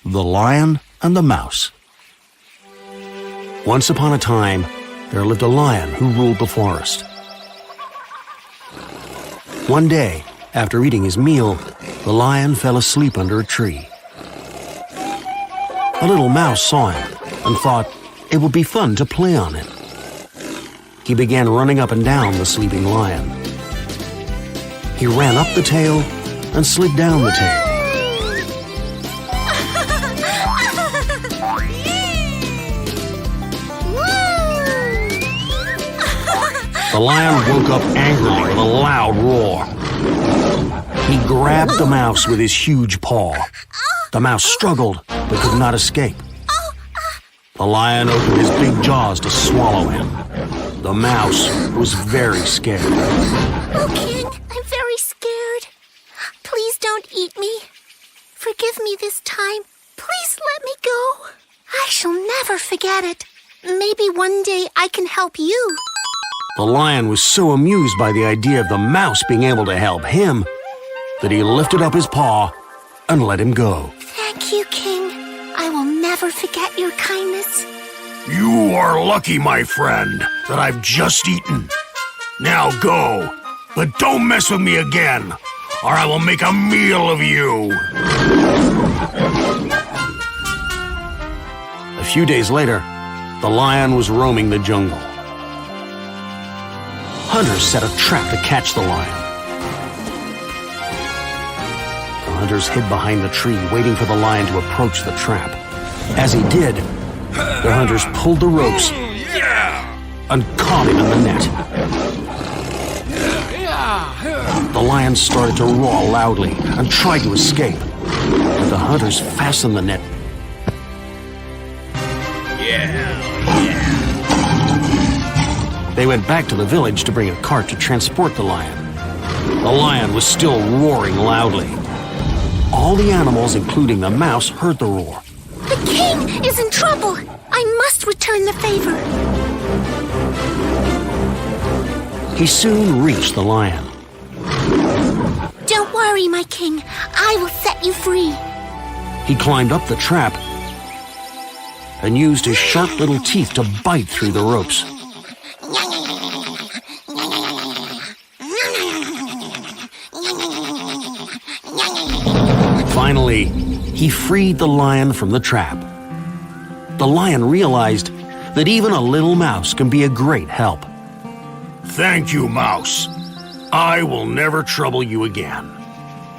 The Lion and the Mouse. Once upon a time, there lived a lion who ruled the forest. One day, after eating his meal, the lion fell asleep under a tree. A little mouse saw him and thought it would be fun to play on him. He began running up and down the sleeping lion. He ran up the tail and slid down the tail. The lion woke up angrily with a loud roar. He grabbed the mouse with his huge paw. The mouse struggled but could not escape. The lion opened his big jaws to swallow him. The mouse was very scared. Oh, King, I'm very scared. Please don't eat me. Forgive me this time. Please let me go. I shall never forget it. Maybe one day I can help you. The lion was so amused by the idea of the mouse being able to help him that he lifted up his paw and let him go. Thank you, King. I will never forget your kindness. You are lucky, my friend, that I've just eaten. Now go, but don't mess with me again, or I will make a meal of you. A few days later, the lion was roaming the jungle. Hunters set a trap to catch the lion. The hunters hid behind the tree, waiting for the lion to approach the trap. As he did, the hunters pulled the ropes and caught him in the net. The lion started to roar loudly and tried to escape, but the hunters fastened the net. They went back to the village to bring a cart to transport the lion. The lion was still roaring loudly. All the animals, including the mouse, heard the roar. The king is in trouble. I must return the favor. He soon reached the lion. Don't worry, my king. I will set you free. He climbed up the trap and used his sharp little teeth to bite through the ropes. Finally, he freed the lion from the trap. The lion realized that even a little mouse can be a great help. Thank you, Mouse. I will never trouble you again.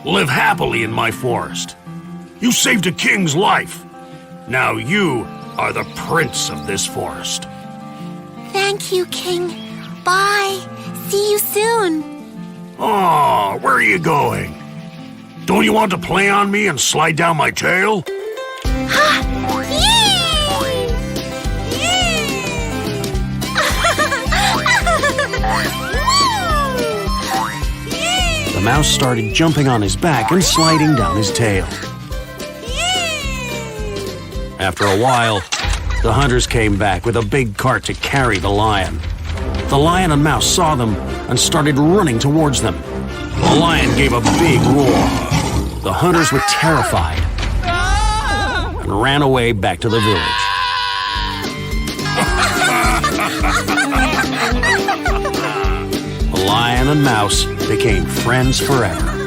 Live happily in my forest. You saved a king's life. Now you are the prince of this forest. Thank you, King. Bye. See you soon. Oh, where are you going? Don't you want to play on me and slide down my tail? The mouse started jumping on his back and sliding down his tail. After a while, the hunters came back with a big cart to carry the lion. The lion and mouse saw them and started running towards them. The lion gave a big roar. The hunters were terrified and ran away back to the village. The lion and mouse became friends forever.